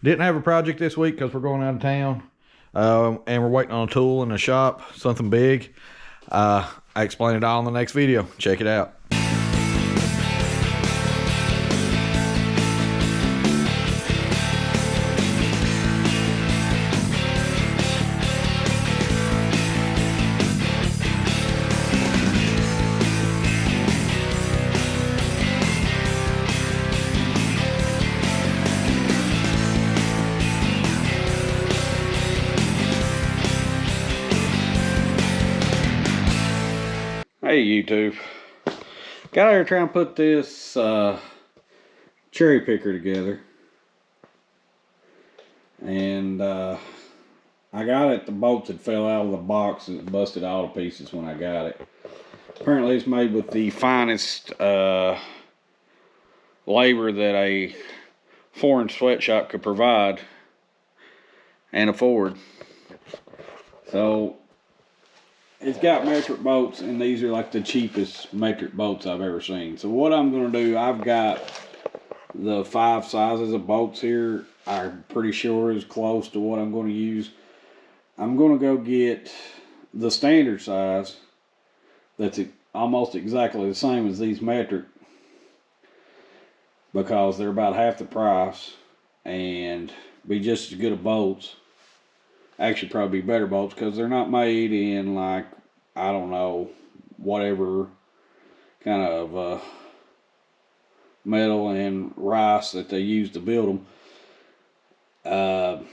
Didn't have a project this week because we're going out of town. And we're waiting on a tool in the shop, something big. I explain it all in the next video. Check it out. Hey YouTube, got out here trying to put this cherry picker together, and I got it, the bolts had fell out of the box and it busted all to pieces when I got it. Apparently it's made with the finest labor that a foreign sweatshop could provide and afford. So it's got metric bolts, and these are like the cheapest metric bolts I've ever seen. So what I'm going to do, I've got the 5 sizes of bolts here. I'm pretty sure is close to what I'm going to use. I'm going to go get the standard size that's almost exactly the same as these metric, because they're about half the price and be just as good of bolts. Actually probably be better bolts because they're not made in, like, I don't know, whatever kind of metal and rice that they use to build them.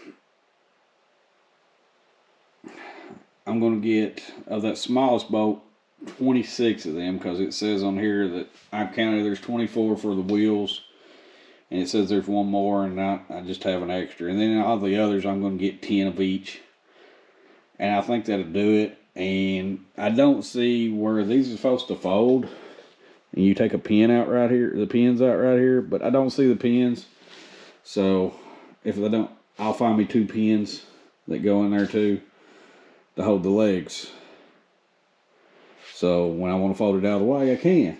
I'm going to get, of that smallest bolt, 26 of them, because it says on here that I've counted there's 24 for the wheels, and it says there's one more, and I just have an extra. And then all the others I'm going to get 10 of each, and I think that'll do it. And I don't see where these are supposed to fold, and you take a pin out right here, the pin's out right here, but I don't see the pins. So if they don't, I'll find me 2 pins that go in there too to hold the legs. So when I want to fold it out of the way, I can.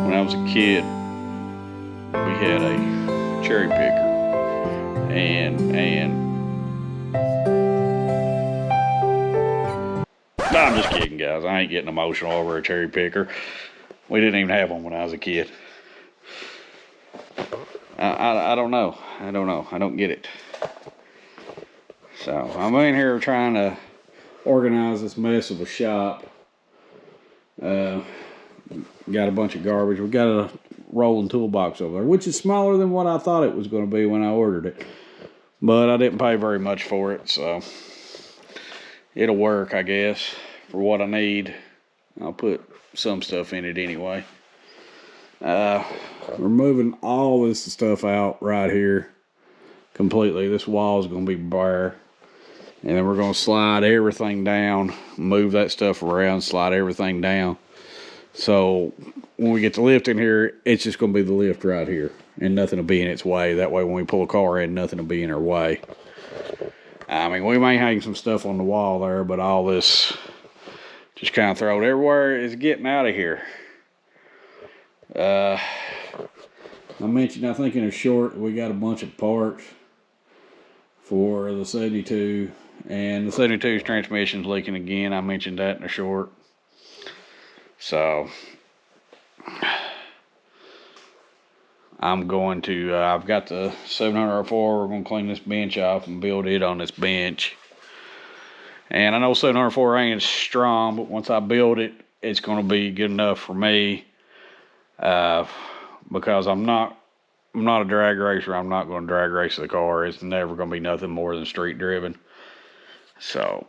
When I was a kid, we had a cherry picker, and no, I'm just kidding, guys. I ain't getting emotional over a cherry picker. We didn't even have one when I was a kid. I don't know. I don't get it. So I'm in here trying to organize this mess of a shop. Got a bunch of garbage. We got a rolling toolbox over there, which is smaller than what I thought it was going to be when I ordered it. But I didn't pay very much for it, so it'll work, I guess, for what I need. I'll put some stuff in it anyway. Removing all this stuff out right here completely. This wall is going to be bare. And then we're going to slide everything down, move that stuff around, slide everything down. So when we get the lift in here, it's just going to be the lift right here, and nothing will be in its way. That way when we pull a car in, nothing will be in our way. I mean, we may hang some stuff on the wall there, but all this just kind of thrown everywhere is getting out of here. I mentioned, I think in a short, we got a bunch of parts for the 72, and the 72's transmission's leaking again. I mentioned that in a short. So I'm going to, I've got the 704, we're going to clean this bench off and build it on this bench. And I know 704 ain't as strong, but once I build it, it's going to be good enough for me. Because I'm not a drag racer. I'm not going to drag race the car. It's never going to be nothing more than street driven. So,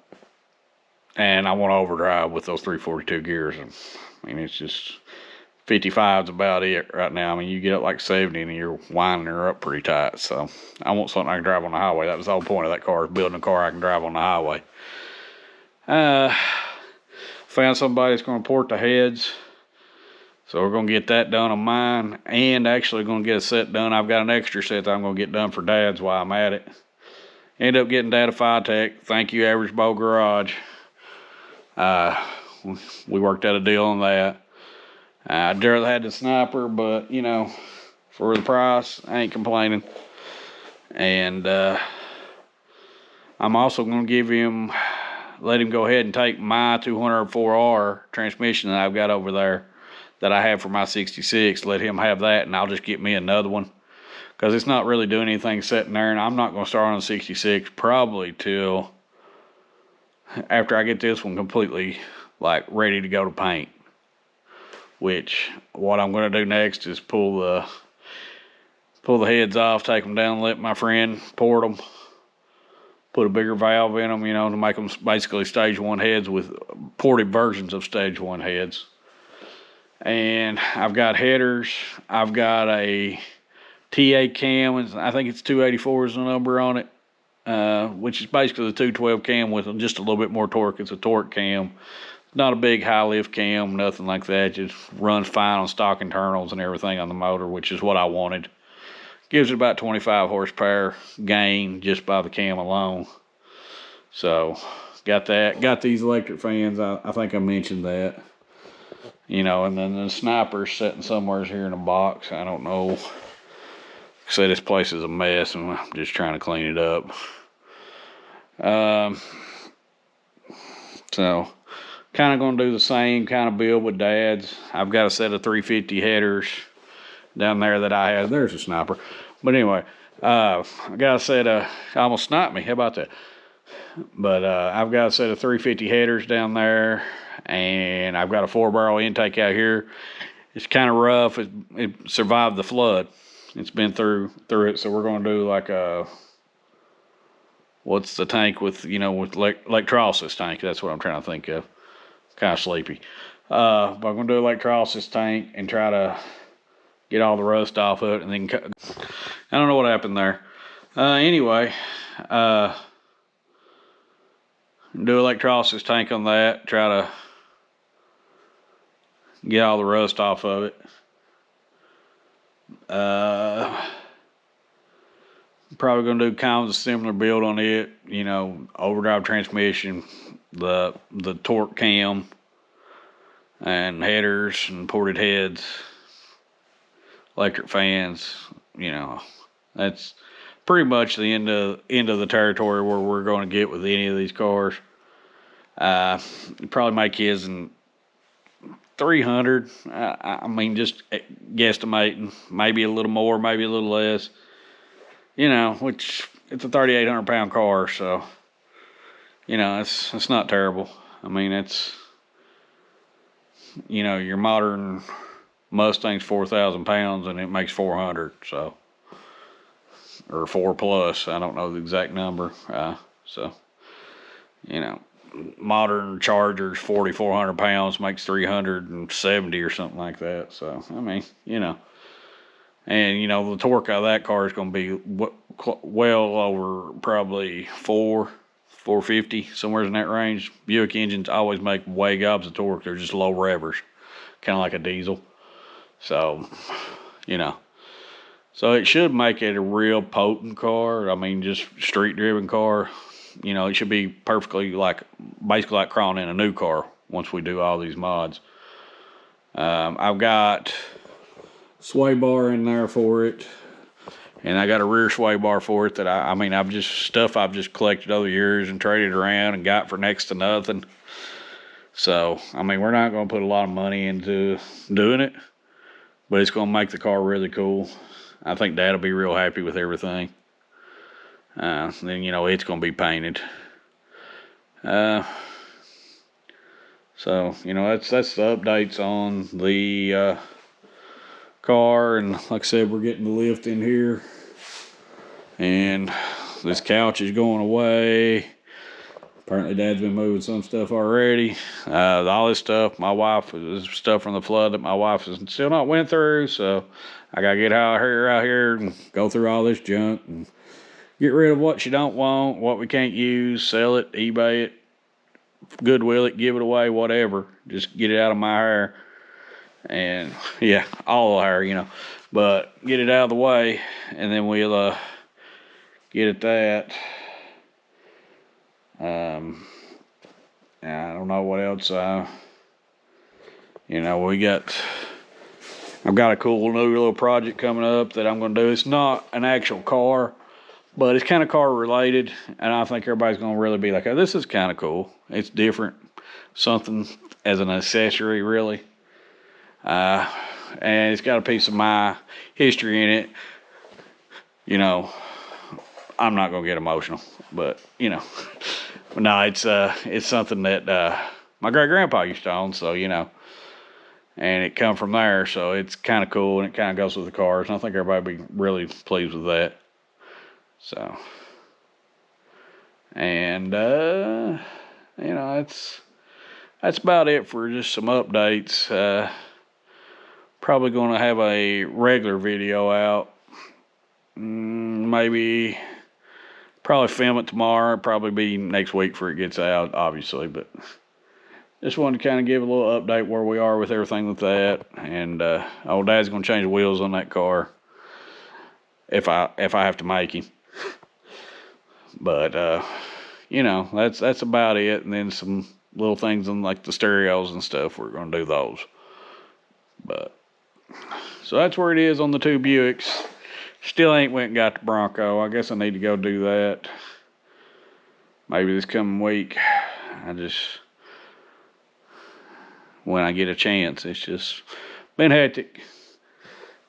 and I want to overdrive with those 342 gears. And, I mean, it's just 55's about it right now. I mean, you get up like 70 and you're winding her up pretty tight. So I want something I can drive on the highway. That was the whole point of that car, is building a car I can drive on the highway. Found somebody that's going to port the heads. So we're going to get that done on mine, and actually going to get a set done. I've got an extra set that I'm going to get done for Dad's while I'm at it. End up getting Dad a Phytech. Thank you, Average Bow Garage. We worked out a deal on that. I'd rather had the sniper, but you know, for the price, I ain't complaining. And I'm also gonna let him go ahead and take my 204R transmission that I've got over there that I have for my 66. Let him have that, and I'll just get me another one because it's not really doing anything sitting there. And I'm not gonna start on the 66 probably till after I get this one completely like ready to go to paint. Which what I'm gonna do next is pull the heads off, take them down, let my friend port them, put a bigger valve in them, you know, to make them basically stage 1 heads with ported versions of stage 1 heads. And I've got headers. I've got a TA cam, and I think it's 284 is the number on it, which is basically the 212 cam with just a little bit more torque. It's a torque cam. Not a big high lift cam, nothing like that. Just runs fine on stock internals and everything on the motor, which is what I wanted. Gives it about 25 horsepower gain just by the cam alone. So, got that. Got these electric fans. I think I mentioned that. You know, and then the sniper's sitting somewhere here in a box. I don't know. Say this place is a mess, and I'm just trying to clean it up. So, kind of going to do the same kind of build with Dad's. I've got a set of 350 headers down there that I have. There's a sniper. But anyway, I got a set of, almost sniped me. How about that? But I've got a set of 350 headers down there, and I've got a 4-barrel intake out here. It's kind of rough. It survived the flood. It's been through it. So we're going to do like a, what's the tank with, you know, with electrolysis tank. That's what I'm trying to think of. Kind of sleepy. But I'm going to do electrolysis tank and try to get all the rust off of it. And then, I don't know what happened there. Anyway, do electrolysis tank on that. Try to get all the rust off of it. Probably going to do kind of a similar build on it. You know, overdrive transmission, the torque cam, and headers and ported heads, electric fans. You know, that's pretty much the end of the territory where we're going to get with any of these cars. Probably make his in 300. I mean, just guesstimating, maybe a little more, maybe a little less. You know, which it's a 3,800 pound car, so you know it's not terrible. I mean, it's, you know, your modern Mustang's 4,000 pounds and it makes 400, so, or 4 plus. I don't know the exact number. So, you know, modern Charger's 4,400 pounds makes 370 or something like that. So, I mean, you know. And, you know, the torque out of that car is going to be well over probably 450, somewhere in that range. Buick engines always make way gobs of torque. They're just low revvers, kind of like a diesel. So, you know. So it should make it a real potent car. I mean, just street-driven car. You know, it should be perfectly basically like crawling in a new car once we do all these mods. I've got sway bar in there for it, and I got a rear sway bar for it that I've just collected over the years and traded around and got for next to nothing. So I mean, we're not going to put a lot of money into doing it, but it's going to make the car really cool. I think Dad'll be real happy with everything. Then, you know, it's going to be painted. So, you know, that's the updates on the car. And like I said, we're getting the lift in here, and this couch is going away. Apparently Dad's been moving some stuff already. All this stuff, this stuff from the flood that my wife has still not went through, so I gotta get out here and go through all this junk and get rid of what she don't want, what we can't use, sell it, eBay it, Goodwill it, give it away, whatever. Just get it out of my hair. And yeah, all the hair, you know. But get it out of the way, and then we'll get at that. I don't know what else. You know, we got I've got a cool new little project coming up that I'm going to do. It's not an actual car, but it's kind of car related, and I think everybody's going to really be like, oh, this is kind of cool. It's different, something as an accessory, really. And it's got a piece of my history in it. You know, I'm not going to get emotional, but, you know. No, it's something that my great-grandpa used to own, so, you know. And it come from there, so it's kind of cool, and it kind of goes with the cars. And I think everybody will be really pleased with that. So, and you know, that's about it for just some updates. Probably going to have a regular video out. Maybe probably film it tomorrow. Probably be next week before it gets out, obviously, but. Just wanted to kind of give a little update where we are with everything with that. And old Dad's going to change the wheels on that car if I have to make him. But, you know, that's about it. And then some little things on like the stereos and stuff. We're going to do those. But, so that's where it is on the two Buicks. Still ain't went and got the Bronco. I guess I need to go do that. Maybe this coming week. When I get a chance. It's just been hectic.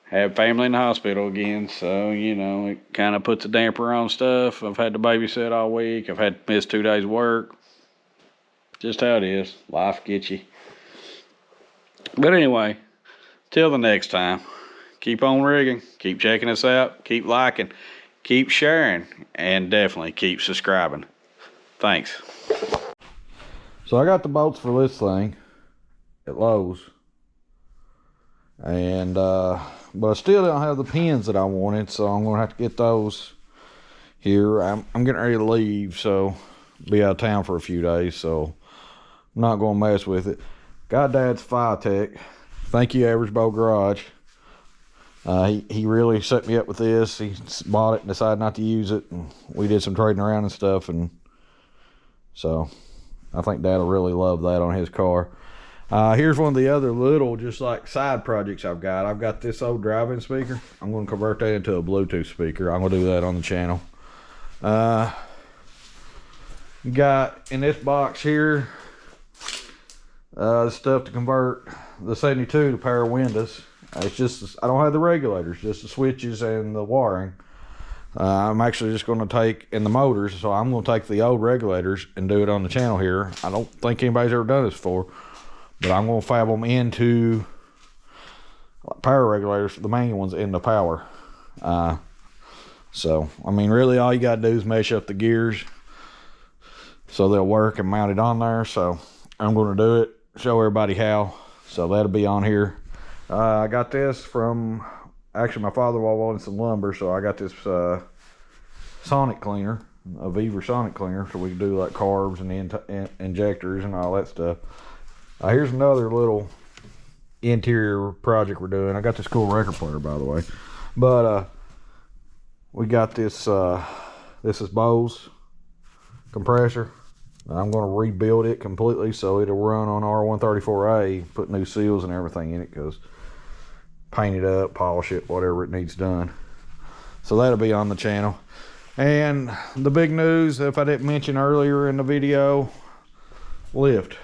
Have family in the hospital again, so, you know, it kind of puts a damper on stuff. I've had to babysit all week. I've had to miss 2 days work. Just how it is. Life gets you. But anyway, till the next time, keep on rigging. Keep checking us out. Keep liking. Keep sharing. And definitely keep subscribing. Thanks. So I got the bolts for this thing at Lowe's, and but I still don't have the pins that I wanted, so I'm gonna have to get those here. I'm getting ready to leave, so be out of town for a few days, so I'm not gonna mess with it. Got Dad's Tech. Thank you, Average Bow Garage. He really set me up with this. He bought it and decided not to use it, and we did some trading around and stuff, and so I think Dad'll really love that on his car. Here's one of the other little just like side projects I've got. I've got this old drive-in speaker. I'm going to convert that into a Bluetooth speaker. I'm going to do that on the channel. Got in this box here the stuff to convert the 72 to power windows. It's just, I don't have the regulators, just the switches and the wiring. I'm actually just going to take in the motors, so I'm going to take the old regulators and do it on the channel here. I don't think anybody's ever done this before. But I'm going to fab them into power regulators, the main ones, into power. So, I mean, really all you got to do is mesh up the gears so they'll work and mount it on there. So, I'm going to do it, show everybody how. So, that'll be on here. I got this from, actually, my father-in-law wanted some lumber, so I got this sonic cleaner, a Beaver sonic cleaner, so we can do like carbs and injectors and all that stuff. Here's another little interior project we're doing. I got this cool record player, by the way. But we got this, this is Bose compressor. I'm going to rebuild it completely so it'll run on R134A, put new seals and everything in it, because paint it up, polish it, whatever it needs done. So that'll be on the channel. And the big news, if I didn't mention earlier in the video, lift.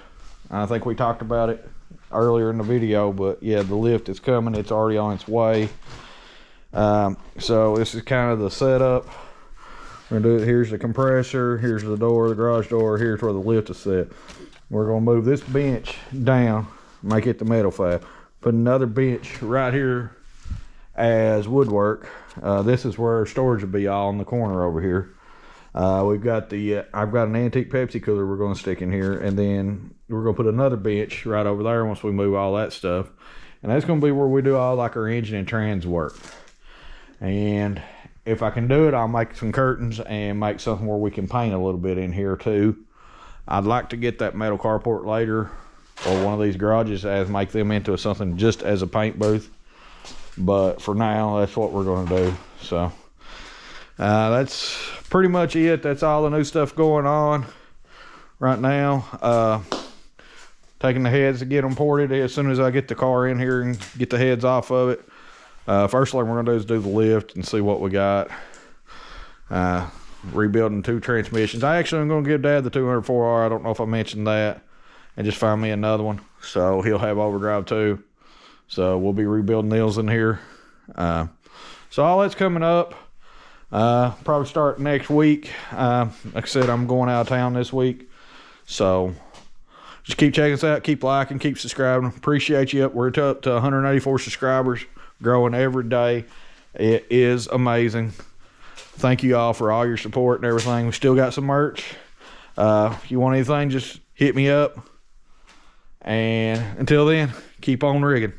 I think we talked about it earlier in the video, but yeah, the lift is coming. It's already on its way. So this is kind of the setup. We're gonna do it. Here's the compressor, here's the door, the garage door, here's where the lift is set. We're gonna move this bench down, make it the metal fab. Put another bench right here as woodwork. This is where storage will be, all in the corner over here. We've got the, I've got an antique Pepsi cooler we're going to stick in here, and then we're going to put another bench right over there once we move all that stuff. And that's going to be where we do all like our engine and trans work. And if I can do it, I'll make some curtains and make something where we can paint a little bit in here too. I'd like to get that metal carport later, or one of these garages, as make them into something just as a paint booth. But for now, that's what we're going to do. So that's pretty much it. That's all the new stuff going on right now. taking the heads to get them ported as soon as I get the car in here and get the heads off of it. First thing we're gonna do is do the lift and see what we got. Rebuilding 2 transmissions. I actually am gonna give Dad the 204R. I don't know if I mentioned that, and just find me another one so he'll have overdrive too. So we'll be rebuilding those in here. So all that's coming up. Probably start next week. Like I said, I'm going out of town this week, so just keep checking us out, keep liking, keep subscribing. Appreciate you. We're up to 184 subscribers, growing every day. It is amazing. Thank you all for all your support and everything. We still got some merch. If you want anything, just hit me up. And until then, keep on rigging.